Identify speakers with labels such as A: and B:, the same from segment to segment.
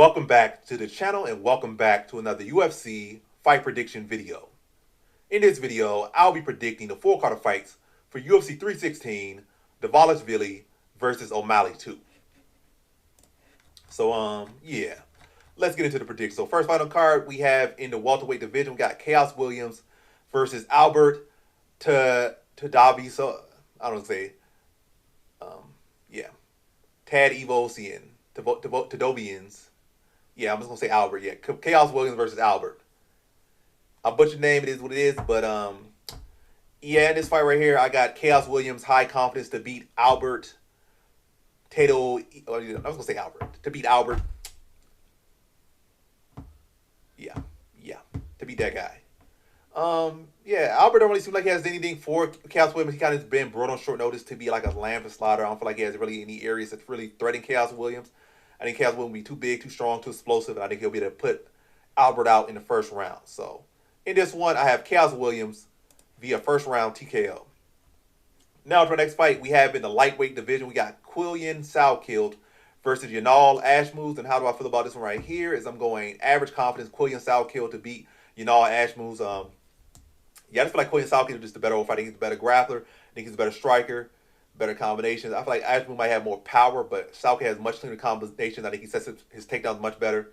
A: Welcome back to the channel and welcome back to another UFC fight prediction video. In this video, I'll be predicting the full card of fights for UFC 316, Dvalishvili versus O'Malley 2. So, yeah. Let's get into the prediction. So, first fight on card we have in the welterweight division, we got Chaos Williams versus Albert Tadavi. So, I don't say, yeah. Tad Evosian, Tadovians. Yeah, I'm just gonna say Albert. Yeah, Chaos Williams versus Albert. I butchered the name. It is what it is. But yeah, in this fight right here, I got Chaos Williams high confidence to beat Albert. I was gonna say Albert to beat Albert. Yeah, to beat that guy. Yeah, Albert don't really seem like he has anything for Chaos Williams. He kind of been brought on short notice to be like a lamb to slaughter. I don't feel like he has really any areas that really threaten Chaos Williams. I think Chaos Williams will be too big, too strong, too explosive, and I think he'll be able to put Albert out in the first round. So, in this one, I have Chaos Williams via first round TKO. Now, to our next fight, we have in the lightweight division, we got Salkilld versus Ashmouz. And how do I feel about this one right here? Is I'm going average confidence, Salkilld to beat Ashmouz. Yeah, I just feel like Salkilld is just the better overall fighter. He's the better grappler. I think he's a better striker. Better combinations. I feel like Ashmouz might have more power, but Salkilld has much cleaner combinations. I think he sets his takedowns much better.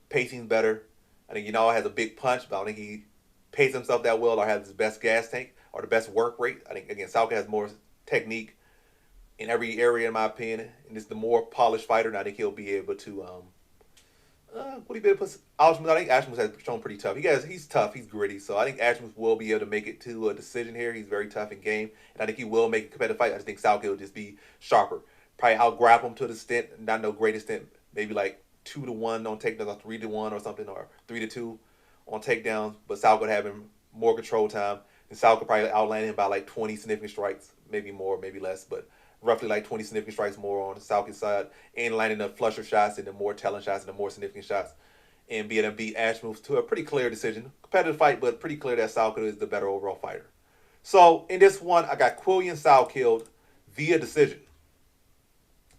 A: Pacing's better. I think has a big punch, but I don't think he paces himself that well or has his best gas tank or the best work rate. I think, again, Salkilld has more technique in every area, in my opinion, and is the more polished fighter, and I think he'll be able to what do you better put Ashmouz? I think Ashmouz has shown pretty tough. He's tough. He's gritty. So I think Ashmouz will be able to make it to a decision here. He's very tough in game, and I think he will make a competitive fight. I just think Salkilld will just be sharper. Probably out-grapple him to the extent, not no great extent, maybe like 2-1 on takedowns, or 3-1 or something, or 3-2 on takedowns. But Salkilld having more control time, and Salkilld probably outland him by like 20 significant strikes, maybe more, maybe less, but roughly like 20 significant strikes more on the Salkilld side, and landing the flusher shots and the more telling shots and the more significant shots, and being able to beat Ashmouz to a pretty clear decision. Competitive fight, but pretty clear that Salkilld is the better overall fighter. So in this one, I got Salkilld via decision.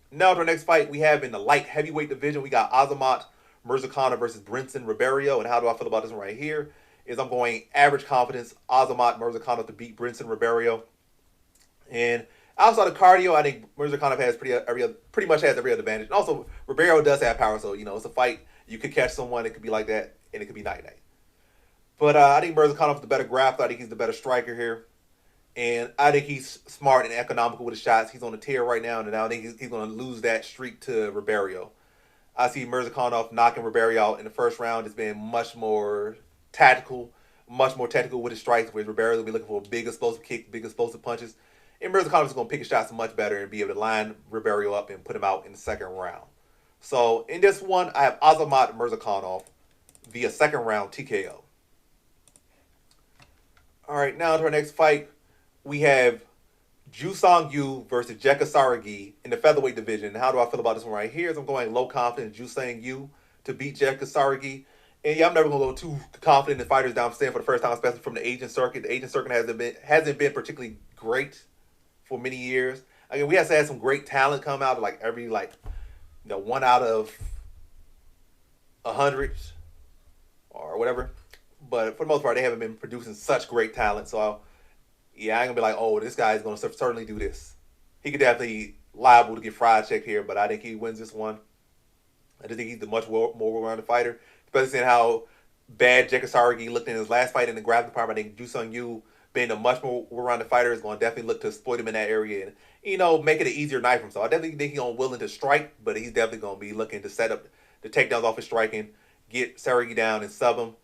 A: Now to our next fight, we have in the light heavyweight division, we got Murzakanov versus Ribeiro. And how do I feel about this one right here? Is I'm going average confidence, Murzakanov to beat Ribeiro. And outside of cardio, I think Murzakanov has pretty much has every other advantage. And also, Ribeiro does have power, so it's a fight. You could catch someone, it could be like that, and it could be night-night. But I think Murzakanov is the better grappler. I think he's the better striker here. And I think he's smart and economical with his shots. He's on a tear right now, and I think he's going to lose that streak to Ribeiro. I see Murzakanov knocking Ribeiro out in the first round. It's been much more tactical with his strikes, where Ribeiro will be looking for big explosive kicks, big explosive punches. And Murzakanov is going to pick his shots much better and be able to line Ribeiro up and put him out in the second round. So in this one, I have Murzakanov via second round TKO. All right, now to our next fight, we have Yu versus Saragih in the featherweight division. How do I feel about this one right here? I'm going low confidence Yu to beat Saragih. And yeah, I'm never going to go too confident in fighters that I'm saying for the first time, especially from the Asian circuit. The Asian circuit hasn't been particularly great for many years. Again, we have had some great talent come out of every 1 out of 100 or whatever. But for the most part, they haven't been producing such great talent. So yeah, I ain't gonna be like, oh, this guy is gonna certainly do this. He could definitely liable to get fried checked here, but I think he wins this one. I just think he's the much more well-rounded fighter, especially seeing how bad Saragih looked in his last fight in the grappling department. I think Yu being a much more well-rounded fighter is going to definitely look to exploit him in that area and, make it an easier night for him. So I definitely think he's willing to strike, but he's definitely going to be looking to set up the takedowns off his striking, get Saragih down and sub him.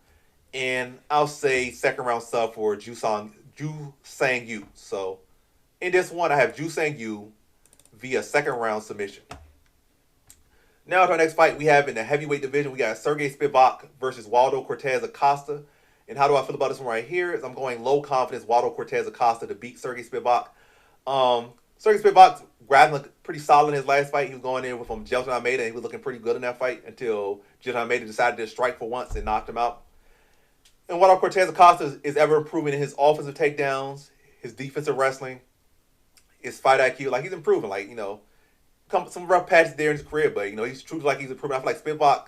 A: And I'll say second round sub for Ju Sang Yu. So in this one, I have Ju Sang Yu via second round submission. Now to our next fight, we have in the heavyweight division, we got Sergey Spivac versus Cortes-Acosta. And how do I feel about this one right here? Is I'm going low confidence Cortes-Acosta to beat Sergey Spivac. Sergey Spivac grappling pretty solid in his last fight. He was going in with Jelton Almeida, and he was looking pretty good in that fight until Jelton Almeida decided to strike for once and knocked him out. And Cortes-Acosta is ever improving in his offensive takedowns, his defensive wrestling, his fight IQ. He's improving. some rough patches there in his career, but he's true like he's improving. I feel like Spivac.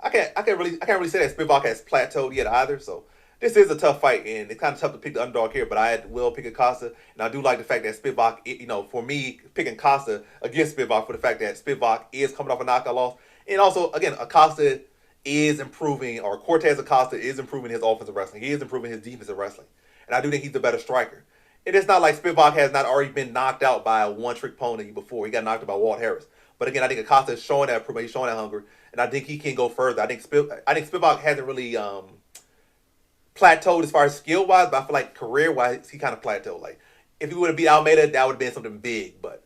A: I can't really say that Spivac has plateaued yet either. So this is a tough fight, and it's kind of tough to pick the underdog here. But I will pick Acosta, and I do like the fact that Spivac. For me, picking Acosta against Spivac for the fact that Spivac is coming off a knockout loss, and also again Acosta is improving, or Cortes-Acosta is improving his offensive wrestling. He is improving his defensive wrestling, and I do think he's the better striker. And it's not like Spivac has not already been knocked out by a one-trick pony before. He got knocked out by Walt Harris. But again, I think Acosta is showing that improvement. He's showing that hunger. And I think he can go further. I think Spivac hasn't really plateaued as far as skill-wise, but I feel like career-wise, he kind of plateaued. Like, if he would have beat Almeida, that would have been something big. But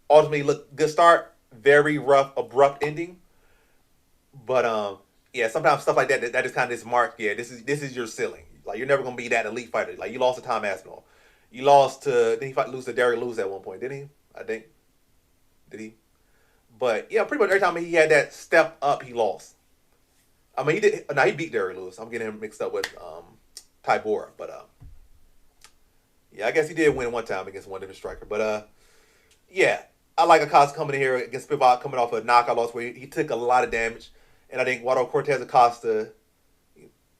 A: ultimately, look, good start. Very rough, abrupt ending. But, yeah, sometimes stuff like that just kind of is marked. Yeah, this is your ceiling. Like, you're never going to be that elite fighter. Like, you lost to Tom Aspinall. You lost to, didn't he lose to Derek Lewis at one point, didn't he? I think. Did he? But, yeah, pretty much every time he had that step up, he lost. I mean, he beat Derek Lewis. I'm getting him mixed up with Tybora. But, yeah, I guess he did win one time against one different striker. But, yeah, I like Acosta coming in here against Spivac, coming off a knockout loss where he took a lot of damage. And I think Waldo Cortes-Acosta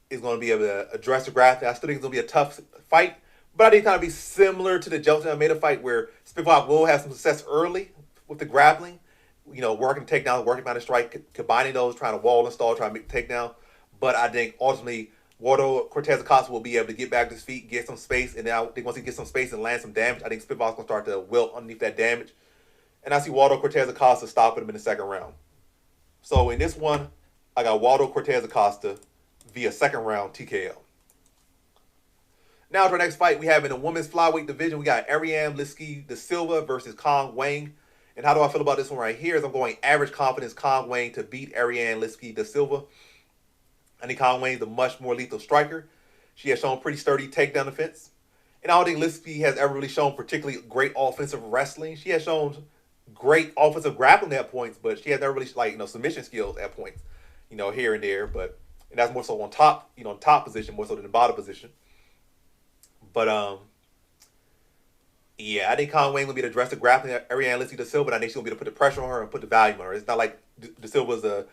A: is going to be able to address the grappling. I still think it's going to be a tough fight. But I think it's going to be similar to the Jelton Almeida fight where Spivac will have some success early with the grappling. Working takedowns, working behind the strike, combining those, trying to wall and stall, trying to make the takedown. But I think ultimately Waldo Cortes-Acosta will be able to get back to his feet, get some space, and then I think once he gets some space and land some damage, I think Spivac's going to start to wilt underneath that damage. And I see Waldo Cortes-Acosta stopping him in the second round. So in this one, I got Waldo Cortes-Acosta via second round TKO. Now to our next fight, we have in the women's flyweight division, we got Ariane Lipski de Silva versus Wang. And how do I feel about this one right here? Is I'm going average confidence Wang to beat Ariane Lipski de Silva. I think Wang is a much more lethal striker. She has shown pretty sturdy takedown defense. And I don't think Lipski has ever really shown particularly great offensive wrestling. She has shown great offensive grappling at points, but she has never really submission skills at points, here and there. And that's more so on top, top position more so than the bottom position. But yeah, I think Wang will be able to address the grappling of Ariane Lipski de Silva, and I think she'll be able to put the pressure on her and put the volume on her. It's not like de Silva's a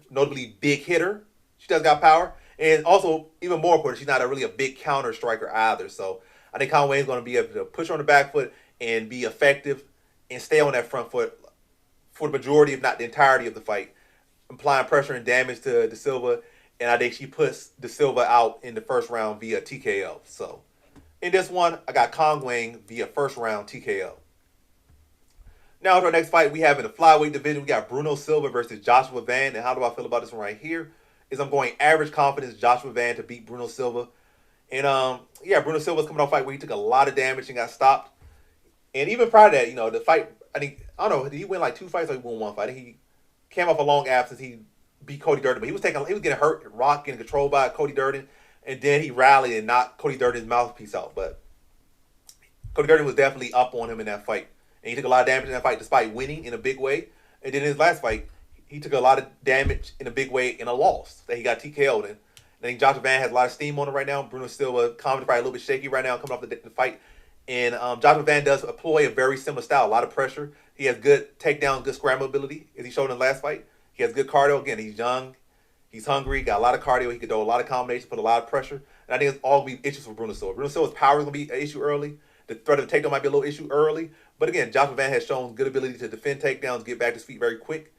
A: notably big hitter. She does got power, and also even more important, she's not really a big counter striker either. So I think Wang's going to be able to push her on the back foot and be effective and stay on that front foot for the majority, if not the entirety of the fight, applying pressure and damage to de Silva. And I think she puts de Silva out in the first round via TKO. So in this one, I got Wang via first round TKO. Now to our next fight, we have in the flyweight division, we got Bruno Silva versus Joshua Van. And how do I feel about this one right here? Is I'm going average confidence Joshua Van to beat Bruno Silva. And yeah, Bruno Silva's coming off a fight where he took a lot of damage and got stopped. And even prior to that, the fight, I don't know, did he win like 2 fights or he won 1 fight? I think he came off a long absence. He beat Cody Durden, but he was getting hurt, rocked, getting controlled by Cody Durden, and then he rallied and knocked Cody Durden's mouthpiece out. But Cody Durden was definitely up on him in that fight, and he took a lot of damage in that fight despite winning in a big way. And then in his last fight, he took a lot of damage in a big way in a loss that he got TKO'd in. I think Joshua Van has a lot of steam on him right now. Bruno Silva, confident, probably a little bit shaky right now, coming off the fight. And Joshua Van does employ a very similar style, a lot of pressure. He has good takedown, good scramble ability, as he showed in the last fight. He has good cardio. Again, he's young. He's hungry. Got a lot of cardio. He can do a lot of combinations, put a lot of pressure. And I think it's all going to be issues for Bruno Silva. Bruno Silva's power is going to be an issue early. The threat of the takedown might be a little issue early. But again, Joshua Van has shown good ability to defend takedowns, get back to his feet very quick.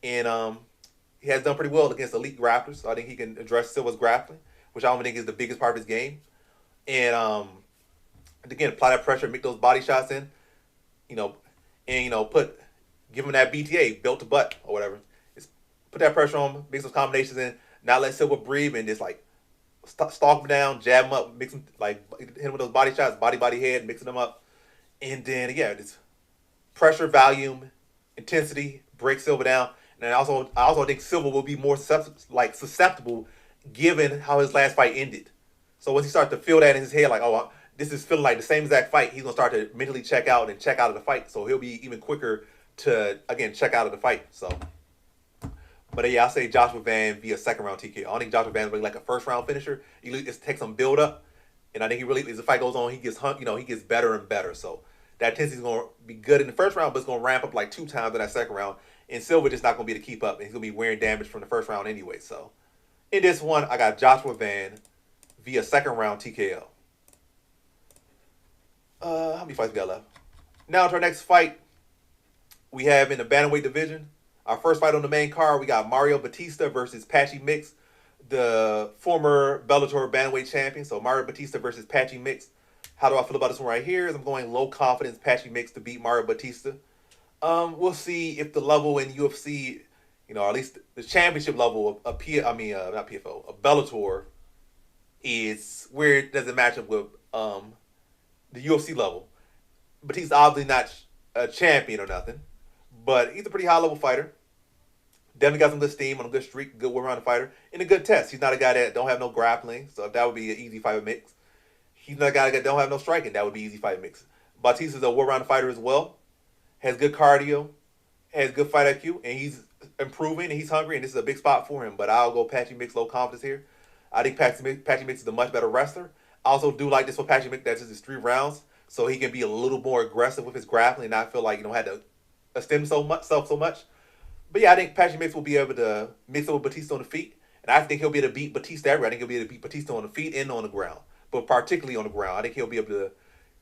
A: And he has done pretty well against elite grapplers. So I think he can address Silva's grappling, which I don't think is the biggest part of his game. And again, apply that pressure, make those body shots in, and give him that BTA, belt to butt or whatever. Put that pressure on him, make some combinations in, not let Silva breathe, and just stalk him down, jab him up, mix him, hit him with those body shots, body, head, mixing them up. And then, yeah, just pressure, volume, intensity, break Silva down. And I also think Silva will be more susceptible given how his last fight ended. So once he starts to feel that in his head, this is feeling like the same exact fight, he's going to start to mentally check out and check out of the fight. So he'll be even quicker to, again, check out of the fight. So, but yeah, I'll say Joshua Van via second round TKO. I don't think Joshua Van is really like a first round finisher. He just takes some build up. And I think he really, as the fight goes on, he gets better and better. So That intensity is going to be good in the first round, but it's going to ramp up like 2 times in that second round. And Silva just not going to be able to keep up. And he's going to be wearing damage from the first round anyway. So in this one, I got Joshua Van via second round TKO. How many fights we got left? Now to our next fight. We have in the bantamweight division. Our first fight on the main card, we got Mario Bautista versus Patchy Mix, the former Bellator bantamweight champion. So Mario Bautista versus Patchy Mix. How do I feel about this one right here? I'm going low confidence Patchy Mix to beat Mario Bautista. We'll see if the level in UFC, or at least the championship level of not PFO, of Bellator is where it doesn't match up with the UFC level. But he's obviously not a champion or nothing. But he's a pretty high level fighter. Definitely got some good steam on a good streak, good well-rounded fighter, and a good test. He's not a guy that don't have no grappling, so that would be an easy fight with Mix. He's not a guy that don't have no striking, that would be easy fight Mix. Bautista's a well-rounded fighter as well. Has good cardio, has good fight IQ, and he's improving, and he's hungry, and this is a big spot for him. But I'll go Patchy Mix, low confidence here. I think Patchy Mix is a much better wrestler. I also do like this for Patchy Mix, that's just his 3 rounds, so he can be a little more aggressive with his grappling and not feel like, had to extend himself so much. But yeah, I think Patchy Mix will be able to mix up with Bautista on the feet, and I think he'll be able to beat Bautista everywhere. I think he'll be able to beat Bautista on the feet and on the ground, but particularly on the ground. I think he'll be able to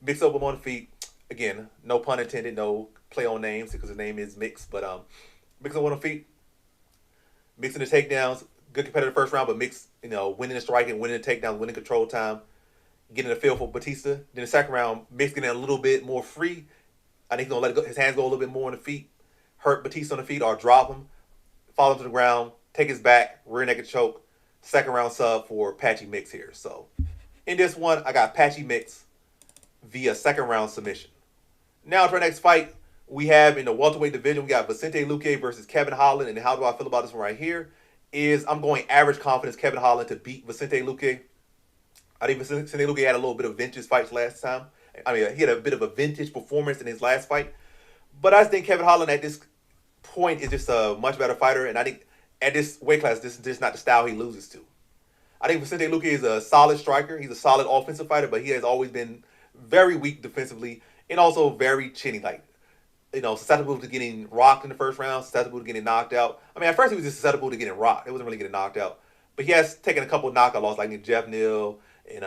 A: mix up with him on the feet. Again, no pun intended, no play on names because his name is Mix, but mix up on the feet, mixing the takedowns, good competitive first round, but Mix, winning the striking, winning the takedowns, winning control time, getting the feel for Bautista. Then the second round, Mix getting a little bit more free. I think he's gonna let it go, his hands go a little bit more on the feet, hurt Bautista on the feet or drop him, fall him to the ground, take his back, rear naked choke, second round sub for Patchy Mix here. So in this one, I got Patchy Mix via second round submission. Now to our next fight, we have in the welterweight division, we got Vicente Luque versus Kevin Holland. And how do I feel about this one right here? I'm going average confidence Kevin Holland to beat Vicente Luque. I think Vicente Luque had a little bit of vintage fights last time. He had a bit of a vintage performance in his last fight. But I think Kevin Holland at this point is just a much better fighter. And I think at this weight class, this is just not the style he loses to. I think Vicente Luque is a solid striker. He's a solid offensive fighter, but he has always been very weak defensively and also very chinny, susceptible to getting rocked in the first round, susceptible to getting knocked out. At first he was just susceptible to getting rocked. It wasn't really getting knocked out. But he has taken a couple of knockout losses, like Jeff Neal and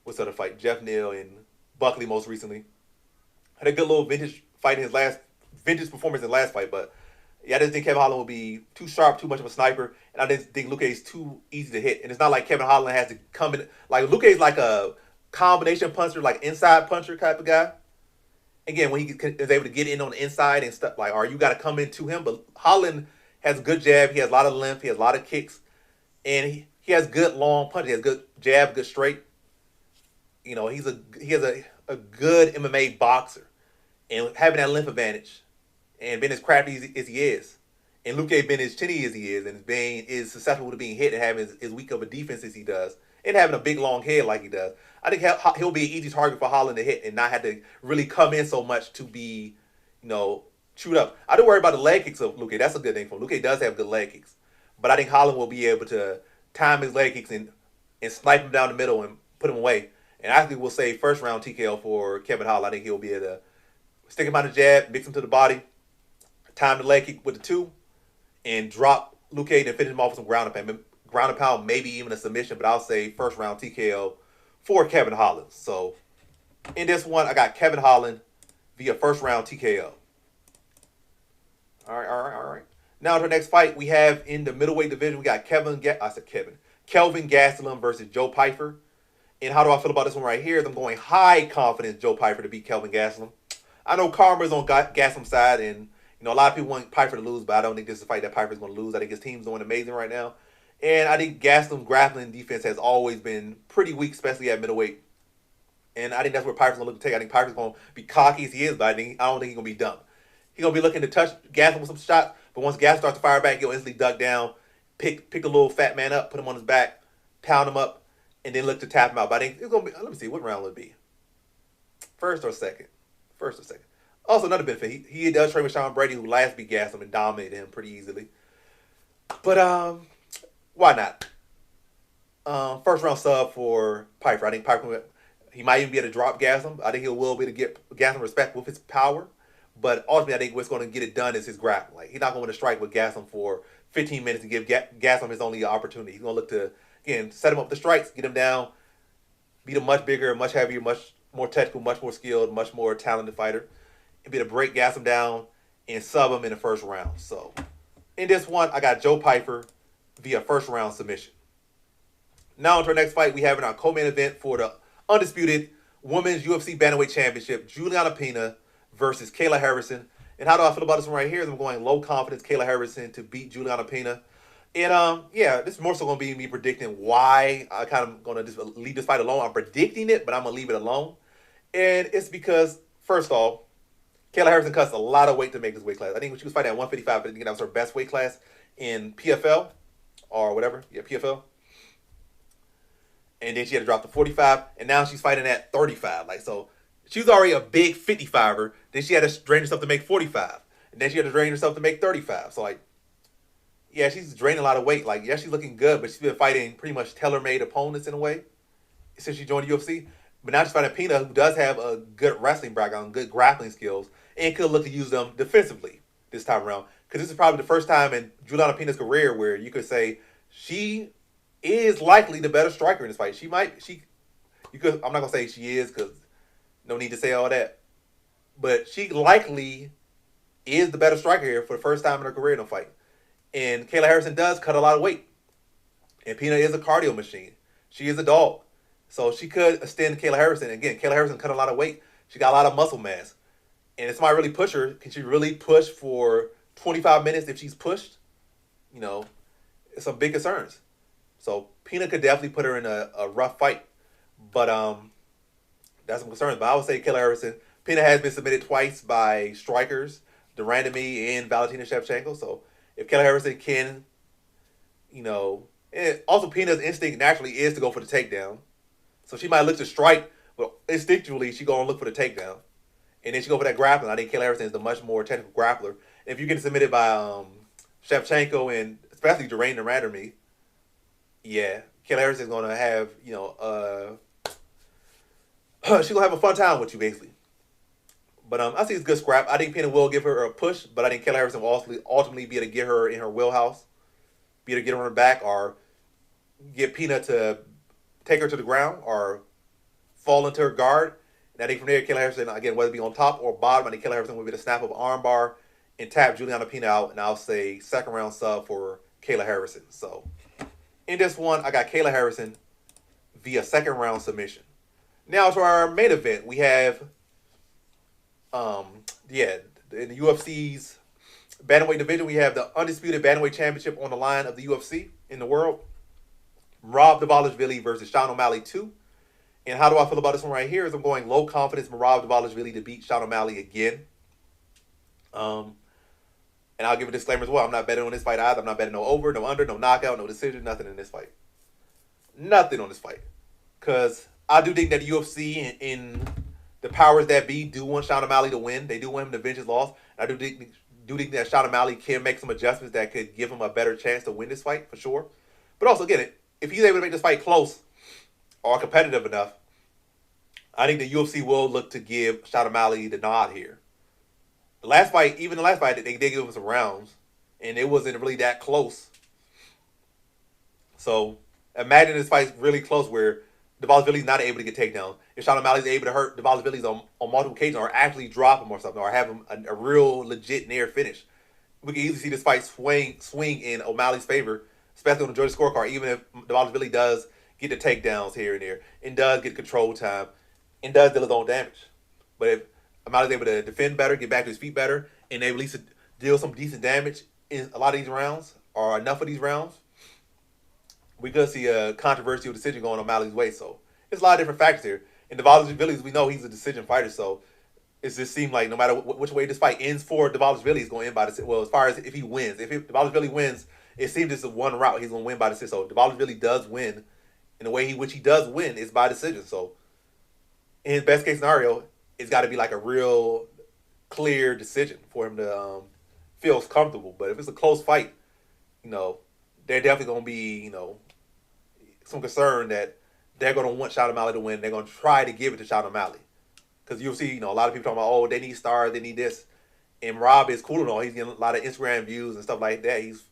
A: what's the other fight? Jeff Neal and Buckley most recently. Had a good little vintage fight in his vintage performance in his last fight, but yeah, I just think Kevin Holland will be too sharp, too much of a sniper, and I just think Luque is too easy to hit. And it's not like Kevin Holland has to come in, like Luque is like a combination puncher, like inside puncher type of guy. Again, when he is able to get in on the inside and stuff, or you got to come into him. But Holland has a good jab. He has a lot of length. He has a lot of kicks. And he has good long punches. He has good jab, good straight. He has a good MMA boxer. And having that length advantage and being as crafty as he is. And Luque being as chinny as he is and is susceptible to being hit and having as weak of a defense as he does. And having a big, long head like he does. I think he'll be an easy target for Holland to hit and not have to really come in so much to be, chewed up. I do worry about the leg kicks of Luque. That's a good thing for him. Luque does have good leg kicks. But I think Holland will be able to time his leg kicks and snipe him down the middle and put him away. And I think we'll say first round TKO for Kevin Holland. I think he'll be able to stick him on the jab, mix him to the body, time the leg kick with the 2, and drop Luque and finish him off with some ground and pound, maybe even a submission, but I'll say first round TKO for Kevin Holland. So in this one, I got Kevin Holland via first round TKO. All right. Now to the next fight we have in the middleweight division, we got Kelvin Gastelum versus Joe Pyfer. And how do I feel about this one right here? I'm going high confidence Joe Pyfer to beat Kelvin Gastelum. I know karma's on Gastelum's side, and a lot of people want Pyfer to lose, but I don't think this is a fight that Pyfer's going to lose. I think his team's doing amazing right now. And I think Gastelum's grappling defense has always been pretty weak, especially at middleweight. And I think that's where Pyfer's going to look to take. I think Pyfer's going to be cocky as he is, but I don't think he's going to be dumb. He's going to be looking to touch Gastelum with some shots, but once Gastelum starts to fire back, he'll instantly duck down, pick a little fat man up, put him on his back, pound him up, and then look to tap him out. But I think it's going to be, let me see, what round will it be? First or second? Also, another benefit, he does train with Sean Brady, who last beat Gastelum and dominated him pretty easily. But, why not? First round sub for Pyfer. I think Pyfer, He might even be able to drop Gastelum. I think he will be able to get Gastelum respect with his power. But ultimately, I think what's going to get it done is his grappling. Like, he's not going to strike with Gastelum for 15 minutes and give Gastelum his only opportunity. He's going to look to, again, set him up with the strikes, get him down, beat a much bigger, much heavier, much more technical, much more skilled, much more talented fighter, and be able to break Gastelum down and sub him in the first round. So, in this one, I got Joe Pyfer via first round submission. Now, into our next fight, we have in our co-main event for the undisputed Women's UFC Bantamweight Championship, Juliana Pena versus Kayla Harrison. And how do I feel about this one right here? I'm going low confidence Kayla Harrison to beat Juliana Pena. And yeah, this is more so going to be me predicting why. I kind of going to just leave this fight alone. I'm predicting it, but I'm going to leave it alone. And it's because, first off, Kayla Harrison cuts a lot of weight to make this weight class. I think when she was fighting at 155, I think that was her best weight class in PFL or whatever. Yeah, PFL. And then she had to drop to 45, and now she's fighting at 35. Like, so she was already a big 55er. Then she had to drain herself to make 45. And then she had to drain herself to make 35. So, like, yeah, she's draining a lot of weight. Like, yeah, she's looking good, but she's been fighting pretty much tailor-made opponents in a way since she joined the UFC. But now she's fighting Pena, who does have a good wrestling background, good grappling skills, and could look to use them defensively this time around. Because this is probably the first time in Juliana Pena's career where you could say she is likely the better striker in this fight. I'm not going to say she is because no need to say all that. But she likely is the better striker here for the first time in her career in a fight. And Kayla Harrison does cut a lot of weight. And Pena is a cardio machine. She is a dog. So she could extend Kayla Harrison. Again, Kayla Harrison cut a lot of weight. She got a lot of muscle mass. And if somebody really push her, can she really push for 25 minutes if she's pushed? You know, it's some big concerns. So Pena could definitely put her in a rough fight. But that's some concerns. But I would say Kayla Harrison. Pena has been submitted twice by strikers, Durandamy and Valentina Shevchenko. So if Kayla Harrison can, and also Pena's instinct naturally is to go for the takedown. So she might look to strike, but instinctually she going to look for the takedown. And then she go for that grappling. I think Kayla Harrison is the much more technical grappler. And if you get submitted by Shevchenko and especially Durandamy, yeah, Kayla Harrison is going to have, she's going to have a fun time with you, basically. But I see it's a good scrap. I think Pena will give her a push, but I think Kayla Harrison will ultimately be able to get her in her wheelhouse, be able to get her on her back, or get Pena to take her to the ground or fall into her guard. And I think from there, Kayla Harrison, again, whether it be on top or bottom, I think Kayla Harrison will be able to snap up an arm bar and tap Juliana Pena out, and I'll say second round sub for Kayla Harrison. So in this one, I got Kayla Harrison via second round submission. Now to our main event, we have, in the UFC's bantamweight division, we have the undisputed bantamweight championship on the line of the UFC in the world. Dvalishvili versus Sean O'Malley 2. And how do I feel about this one right here? Is I'm going low confidence Dvalishvili to beat Sean O'Malley again. And I'll give a disclaimer as well. I'm not betting on this fight either. I'm not betting no over, no under, no knockout, no decision, nothing in this fight. Nothing on this fight. Because I do think that the UFC in the powers that be do want Sean O'Malley to win. They do want him to avenge his loss. And I do think that Sean O'Malley can make some adjustments that could give him a better chance to win this fight, for sure. But also, again, if he's able to make this fight close or competitive enough, I think the UFC will look to give Sean O'Malley the nod here. The last fight, they did give him some rounds, and it wasn't really that close. So imagine this fight's really close where Dvalishvili's not able to get takedowns. If Sean O'Malley's able to hurt Dvalishvili on multiple occasions or actually drop him or something, or have him a real legit near finish, we can easily see this fight swing in O'Malley's favor, especially on the Georgia scorecard, even if Dvalishvili does get the takedowns here and there, and does get control time, and does deal his own damage. But if O'Malley's able to defend better, get back to his feet better, and able at least to deal some decent damage in a lot of these rounds, or enough of these rounds, we could see a controversial decision going O'Malley's way. So it's a lot of different factors here. And Dvalishvili, we know he's a decision fighter, so it just seems like no matter which way this fight ends for Dvalishvili, he's going to end by decision. Well, as far as if he wins, if Dvalishvili wins, it seems it's one route. He's going to win by decision. So Dvalishvili does win, in the way which he does win is by decision. So in his best case scenario, it's got to be like a real clear decision for him to feel comfortable. But if it's a close fight, they're definitely going to be, some concern that they're going to want Sean O'Malley to win. They're going to try to give it to Sean O'Malley. Because you'll see, a lot of people talking about, oh, they need stars, they need this. And Rob is cool and all. He's getting a lot of Instagram views and stuff like that. He's,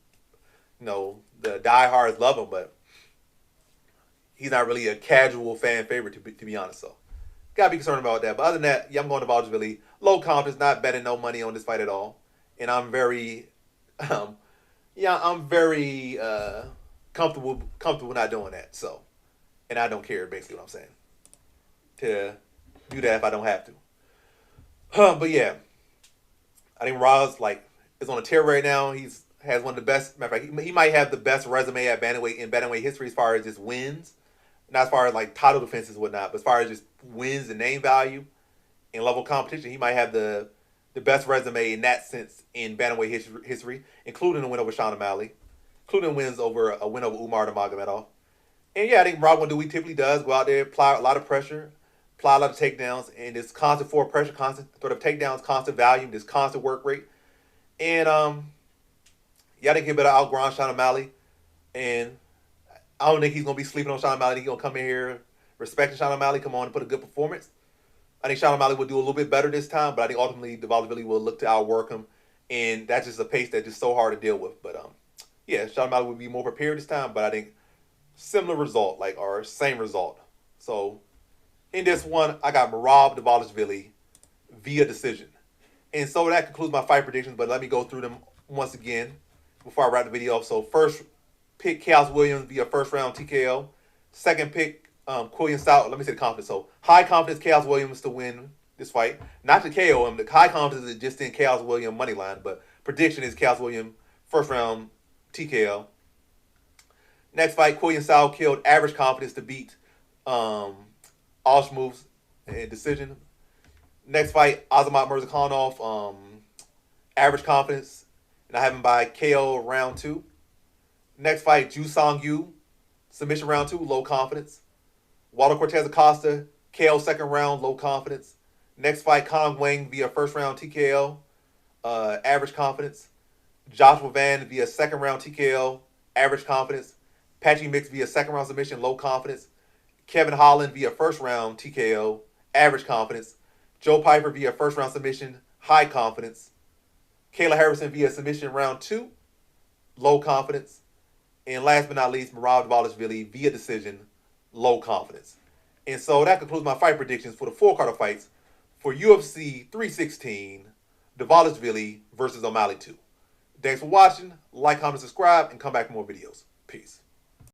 A: the diehards love him, but he's not really a casual fan favorite, to be honest. So, got to be concerned about that. But other than that, yeah, I'm going to Dvalishvili. Low confidence, not betting no money on this fight at all. And I'm very, I'm very comfortable not doing that. So, and I don't care, basically what I'm saying. To do that if I don't have to. But yeah, I think Roz is on a tear right now. He's has one of the best. Matter of fact, he might have the best resume at bantamweight history as far as just wins, not as far as title defenses and whatnot, but as far as just wins and name value and level of competition, he might have the best resume in that sense in bantamweight history, including a win over Sean O'Malley, including wins over a win over Umar Nurmagomedov. And yeah, I think Rob going to do what he typically does: go out there, apply a lot of pressure, apply a lot of takedowns, and this constant forward pressure, constant sort of takedowns, constant volume, this constant work rate. And yeah, I think he better outgrind Sean O'Malley. And I don't think he's going to be sleeping on Sean O'Malley. He's going to come in here respecting Sean O'Malley, come on and put a good performance. I think Sean O'Malley will do a little bit better this time, but I think ultimately Dvalishvili will look to outwork him. And that's just a pace that's just so hard to deal with. But yeah, Sean O'Malley will be more prepared this time, but I think similar result, or same result. So in this one, I got Merab Dvalishvili via decision. And so that concludes my fight predictions, but let me go through them once again before I wrap the video up. So first pick, Chaos Williams via first round TKO. Second pick, Quillian Stout. Let me say the confidence. So high confidence, Chaos Williams to win this fight. Not to KO him. The high confidence is just in Chaos Williams money line, but prediction is Chaos Williams first round TKO. Next fight, Quillian Salkilld, average confidence to beat Ashmouz in decision. Next fight, Azamat Murzakanov, average confidence, and I have him by KO round 2. Next fight, Ju Song Yu, submission round 2, low confidence. Walter Cortes-Acosta, KO second round, low confidence. Next fight, Wang via first round TKO, average confidence. Joshua Van via second round TKO, average confidence. Patchy Mix via second round submission, low confidence. Kevin Holland via first round TKO, average confidence. Joe Pyfer via first round submission, high confidence. Kayla Harrison via submission round 2, low confidence. And last but not least, Merab Dvalishvili via decision, low confidence. And so that concludes my fight predictions for the 4-card fights for UFC 316, Dvalishvili versus O'Malley 2. Thanks for watching. Like, comment, subscribe, and come back for more videos. Peace.